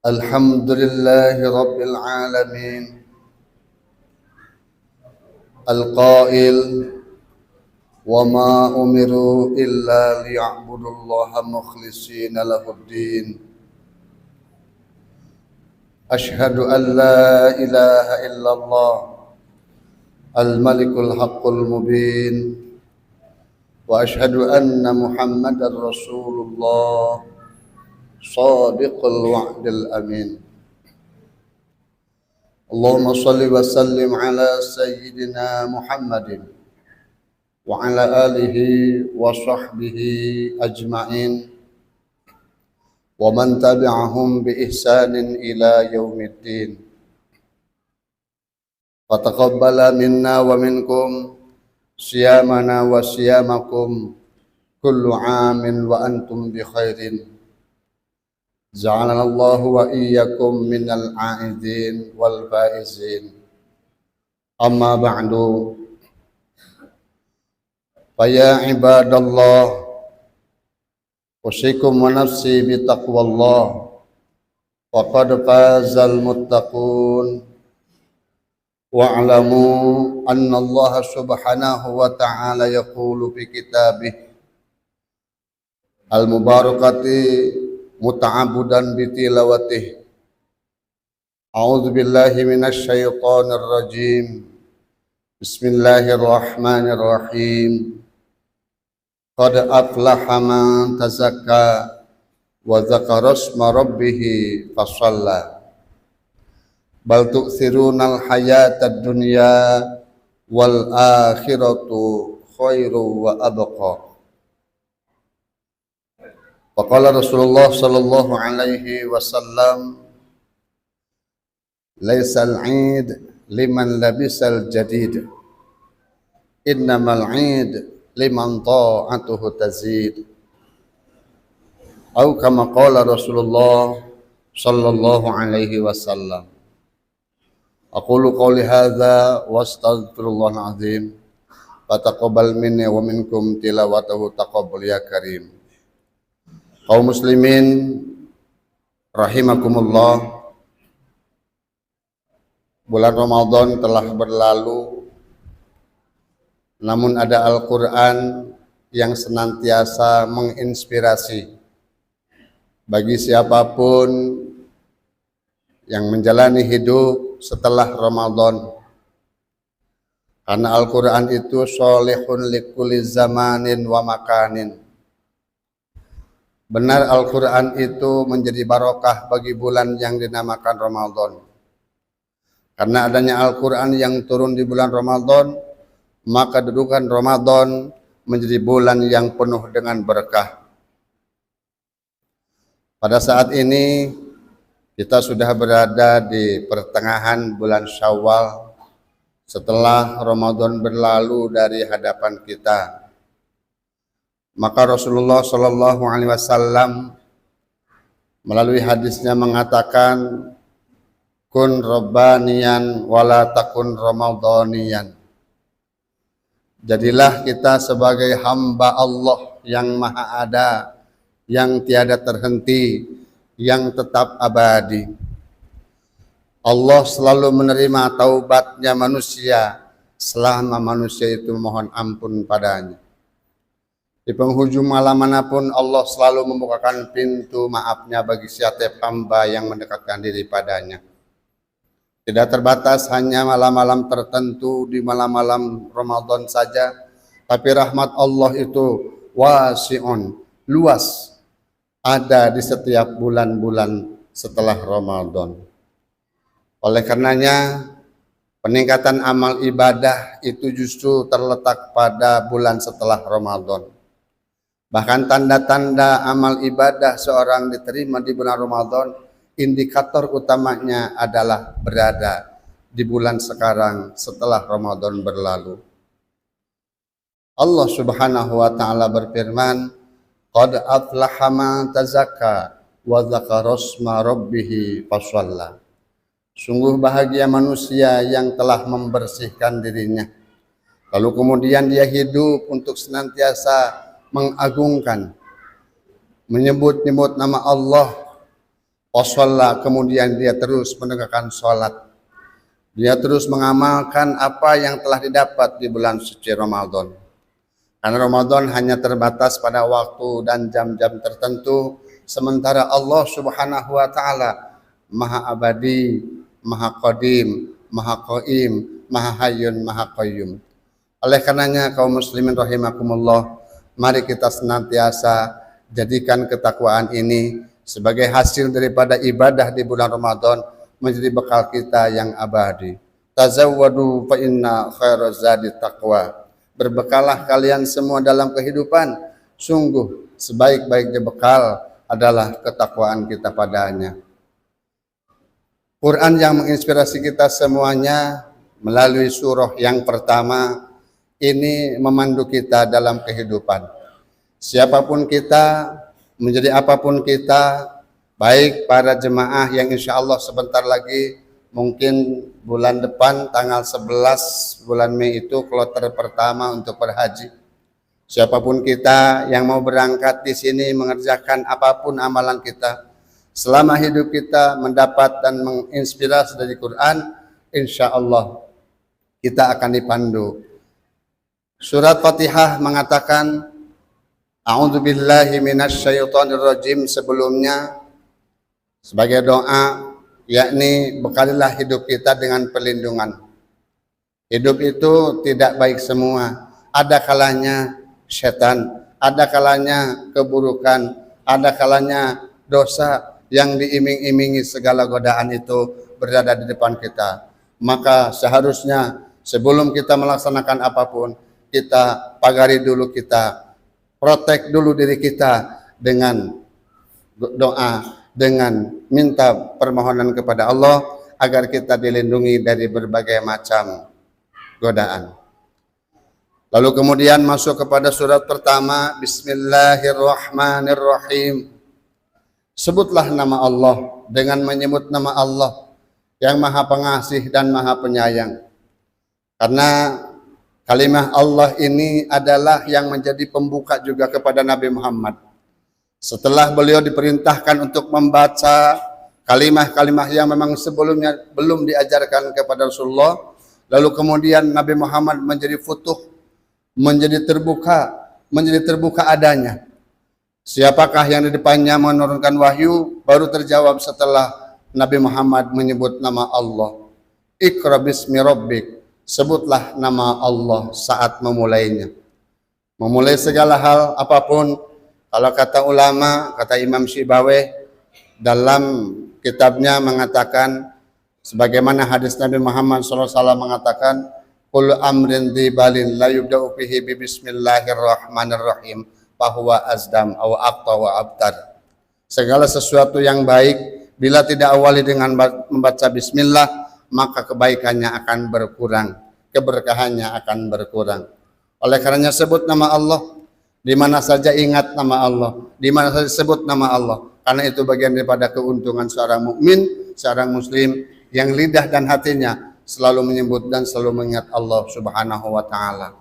الحمد لله رب العالمين القائل وما أمروا إلا ليعبدوا الله مخلصين له الدين أشهد أن لا إله إلا الله الملك الحق المبين وأشهد أن محمدا رسول الله صادق الوعد الأمين اللهم صل وسلم على سيدنا محمد وعلى آله وصحبه أجمعين ومن تبعهم بإحسان إلى يوم الدين فتقبل منا ومنكم صيامنا وصيامكم كل عام وأنتم بخير جعلنا الله وإياكم من العائدين والفائزين أما بعد فيا عباد الله أوصيكم ونفسي بتقوى الله وقد فاز المتقون واعلموا أن الله سبحانه وتعالى يقول في كتابه المباركة متعبدا بتلاوته أعوذ بالله من الشيطان الرجيم بسم الله الرحمن الرحيم قد أفلح من تزكى وذكر اسم ربه فصلى بل تؤثرون الحياة الدنيا والآخرة خير وأبقى وقال رسول الله صلى الله عليه وسلم ليس العيد لمن لبس الجديد إنما العيد لمن طاعته تزيد أو كما قال رسول الله صلى الله عليه وسلم أقول قولي هذا واستغفر الله العظيم فتقبل مني ومنكم تلاوته تقبل يا كريم. Kaum muslimin rahimakumullah, bulan Ramadan telah berlalu, namun ada Al-Quran yang senantiasa menginspirasi bagi siapapun yang menjalani hidup setelah Ramadan. Karena Al-Quran itu sholihun likulli zamanin wa makanin. Benar, Al-Quran itu menjadi barokah bagi bulan yang dinamakan Ramadan. Karena adanya Al-Quran yang turun di bulan Ramadan, maka kedudukan Ramadan menjadi bulan yang penuh dengan berkah. Pada saat ini kita sudah berada di pertengahan bulan Syawal setelah Ramadan berlalu dari hadapan kita. Maka Rasulullah Shallallahu Alaihi Wasallam melalui hadisnya mengatakan, kun rabbaniyan wala takun ramadhaniyan. Jadilah kita sebagai hamba Allah yang maha ada, yang tiada terhenti, yang tetap abadi. Allah selalu menerima taubatnya manusia selama manusia itu mohon ampun padanya. Di penghujung malam manapun Allah selalu membukakan pintu maafnya bagi setiap hamba yang mendekatkan diri padanya. Tidak terbatas hanya malam-malam tertentu di malam-malam Ramadan saja, tapi rahmat Allah itu wasi'un, luas, ada di setiap bulan-bulan setelah Ramadan. Oleh karenanya peningkatan amal ibadah itu justru terletak pada bulan setelah Ramadan. Bahkan tanda-tanda amal ibadah seorang diterima di bulan Ramadan, indikator utamanya adalah berada di bulan sekarang setelah Ramadan berlalu. Allah Subhanahu wa taala berfirman, qad aflaha man tazakka wa dzakara isma rabbih fashalla. Sungguh bahagia manusia yang telah membersihkan dirinya, lalu kemudian dia hidup untuk senantiasa mengagungkan, menyebut-nyebut nama Allah, Wasalla, kemudian dia terus menegakkan sholat. Dia terus mengamalkan apa yang telah didapat di bulan suci Ramadan. Karena Ramadan hanya terbatas pada waktu dan jam-jam tertentu, sementara Allah Subhanahu wa taala Maha Abadi, Maha Qadim, Maha Qaim, Maha Hayyun, Maha Qayyum. Oleh karenanya kaum muslimin rahimakumullah, mari kita senantiasa jadikan ketakwaan ini sebagai hasil daripada ibadah di bulan Ramadan menjadi bekal kita yang abadi. Tazawwadu fa inna khairaz zadi taqwa. Berbekalah kalian semua dalam kehidupan, sungguh sebaik-baiknya bekal adalah ketakwaan kita padanya. Quran yang menginspirasi kita semuanya melalui surah yang pertama ini memandu kita dalam kehidupan. Siapapun kita, menjadi apapun kita, baik para jemaah yang insya Allah sebentar lagi, mungkin bulan depan tanggal 11 bulan Mei itu kloter pertama untuk berhaji. Siapapun kita yang mau berangkat di sini mengerjakan apapun amalan kita, selama hidup kita mendapat dan menginspirasi dari Quran, insya Allah kita akan dipandu. Surat Fatihah mengatakan, A'udzubillahi minasyaitonirrajim sebelumnya sebagai doa, yakni bekalilah hidup kita dengan perlindungan. Hidup itu tidak baik semua. Ada kalanya setan, ada kalanya keburukan, ada kalanya dosa yang diiming-imingi segala godaan itu berada di depan kita. Maka seharusnya sebelum kita melaksanakan apapun, kita pagari dulu, kita protek dulu diri kita dengan doa, dengan minta permohonan kepada Allah agar kita dilindungi dari berbagai macam godaan. Lalu kemudian masuk kepada surat pertama, Bismillahirrahmanirrahim. Sebutlah nama Allah dengan menyebut nama Allah yang Maha Pengasih dan Maha Penyayang. Karena kalimat Allah ini adalah yang menjadi pembuka juga kepada Nabi Muhammad. Setelah beliau diperintahkan untuk membaca kalimat-kalimat yang memang sebelumnya belum diajarkan kepada Rasulullah, lalu kemudian Nabi Muhammad menjadi futuh, menjadi terbuka adanya. Siapakah yang di depannya menurunkan wahyu, baru terjawab setelah Nabi Muhammad menyebut nama Allah. Iqra bismi rabbik. Sebutlah nama Allah saat memulainya. Memulai segala hal apapun, kalau kata ulama, kata Imam Syibawih dalam kitabnya mengatakan, sebagaimana hadis Nabi Muhammad SAW mengatakan, Qul amrin dibalin la yubda'u fihi bi bismillahirrahmanirrahim fahuwa azdam aw aqta wa abtar. Segala sesuatu yang baik bila tidak awali dengan membaca bismillah, maka kebaikannya akan berkurang, keberkahannya akan berkurang. Oleh karenanya sebut nama Allah, di mana saja ingat nama Allah, di mana saja sebut nama Allah, karena itu bagian daripada keuntungan seorang mukmin, seorang muslim yang lidah dan hatinya selalu menyebut dan selalu mengingat Allah Subhanahu wa taala.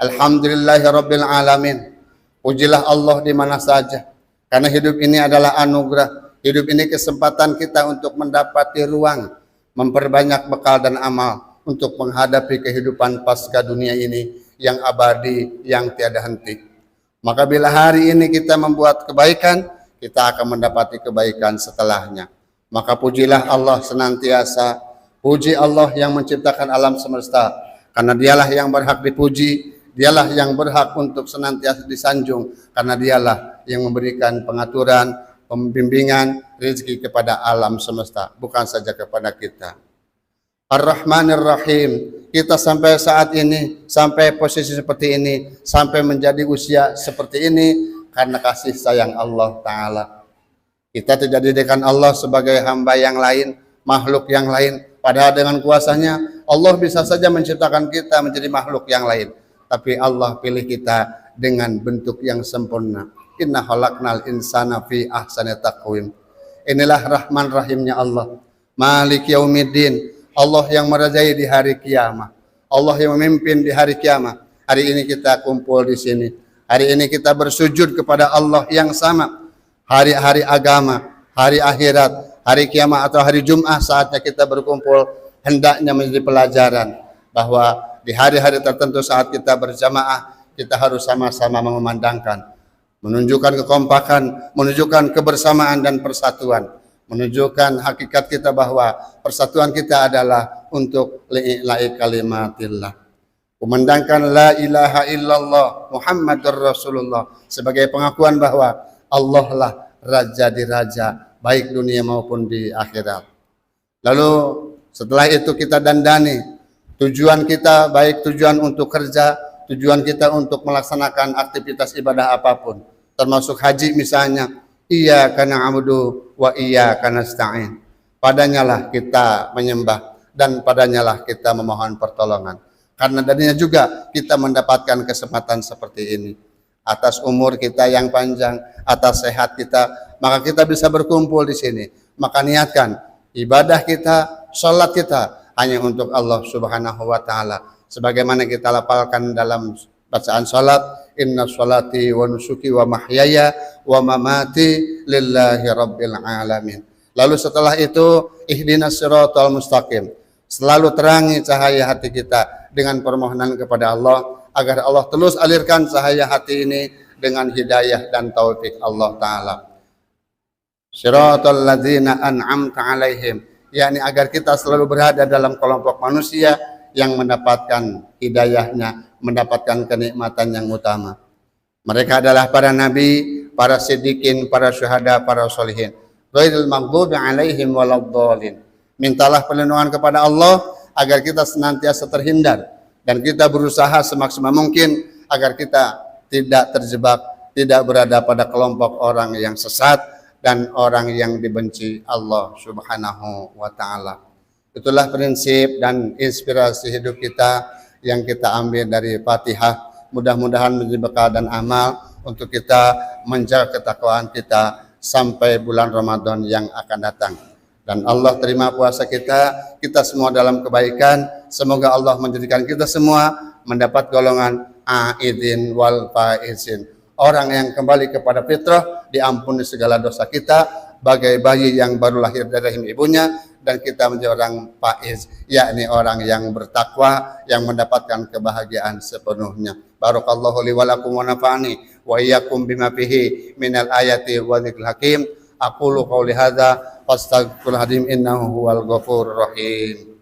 Alhamdulillahirabbil alamin. Pujilah Allah di mana saja, karena hidup ini adalah anugerah. Hidup ini kesempatan kita untuk mendapati ruang, memperbanyak bekal dan amal untuk menghadapi kehidupan pasca dunia ini yang abadi, yang tiada henti. Maka bila hari ini kita membuat kebaikan, kita akan mendapati kebaikan setelahnya. Maka pujilah Allah senantiasa. Puji Allah yang menciptakan alam semesta, karena dialah yang berhak dipuji, dialah yang berhak untuk senantiasa disanjung, karena dialah yang memberikan pengaturan, pembimbingan, rezeki kepada alam semesta, bukan saja kepada kita. Ar-Rahmanir Rahim. Kita sampai saat ini, sampai posisi seperti ini, sampai menjadi usia seperti ini, karena kasih sayang Allah Ta'ala. Kita tidak dijadikan Allah sebagai hamba yang lain, makhluk yang lain. Padahal dengan kuasanya, Allah bisa saja menciptakan kita menjadi makhluk yang lain. Tapi Allah pilih kita dengan bentuk yang sempurna. Inna khalaqnal insana fi ahsani taqwim. Inilah Rahman Rahimnya Allah. Malik Yaumiddin. Allah yang merajai di hari kiamat. Allah yang memimpin di hari kiamat. Hari ini kita kumpul di sini. Hari ini kita bersujud kepada Allah yang sama. Hari-hari agama, hari akhirat, hari kiamat atau hari Jumat saatnya kita berkumpul, hendaknya menjadi pelajaran bahwa di hari-hari tertentu saat kita berjamaah, kita harus sama-sama mengumandangkan, menunjukkan kekompakan, menunjukkan kebersamaan dan persatuan, menunjukkan hakikat kita bahwa persatuan kita adalah untuk li'ila'i kalimatillah. Kumandangkan la ilaha illallah Muhammadur Rasulullah sebagai pengakuan bahwa Allah lah raja di raja, baik dunia maupun di akhirat. Lalu setelah itu kita dandani tujuan kita, baik tujuan untuk kerja, tujuan kita untuk melaksanakan aktivitas ibadah apapun, termasuk haji misalnya, iyyaka na'budu wa iyyaka nasta'in. Padanya lah kita menyembah dan padanya lah kita memohon pertolongan. Karena darinya juga kita mendapatkan kesempatan seperti ini. Atas umur kita yang panjang, atas sehat kita, maka kita bisa berkumpul di sini. Maka niatkan ibadah kita, salat kita hanya untuk Allah Subhanahu wa taala. Sebagaimana kita lafalkan dalam bacaan salat, inna sholati wa nusuki wa mahyaya wa mamati lillahi rabbil alamin. Lalu setelah itu ihdinas siratal mustaqim. Selalu terangi cahaya hati kita dengan permohonan kepada Allah agar Allah terus alirkan cahaya hati ini dengan hidayah dan taufik Allah taala. Siratal ladzina an'amta alaihim, yakni agar kita selalu berada dalam kelompok manusia yang mendapatkan hidayahnya, mendapatkan kenikmatan yang utama. Mereka adalah para nabi, para siddiqin, para syuhada, para sholihin. Ghairil maghdubi alaihim waladdallin. Mintalah perlindungan kepada Allah agar kita senantiasa terhindar dan kita berusaha semaksimal mungkin agar kita tidak terjebak, tidak berada pada kelompok orang yang sesat dan orang yang dibenci Allah Subhanahu wa taala. Itulah prinsip dan inspirasi hidup kita yang kita ambil dari Fatihah. Mudah-mudahan menjadi bekal dan amal untuk kita menjaga ketakwaan kita sampai bulan Ramadan yang akan datang. Dan Allah terima puasa kita semua dalam kebaikan. Semoga Allah menjadikan kita semua mendapat golongan aidin wal faizin. Orang yang kembali kepada fitrah, diampuni segala dosa kita, bagai bayi yang baru lahir dari rahim ibunya, dan kita menjadi orang faiz, yakni orang yang bertakwa, yang mendapatkan kebahagiaan sepenuhnya. Barakallahu li wa lakum wa nafa'ani wa iyyakum bima fihi minal ayati wa dzikril hakim. Aqulu qouli hadza fastaghfirullaha innahu huwal ghafurur rahim.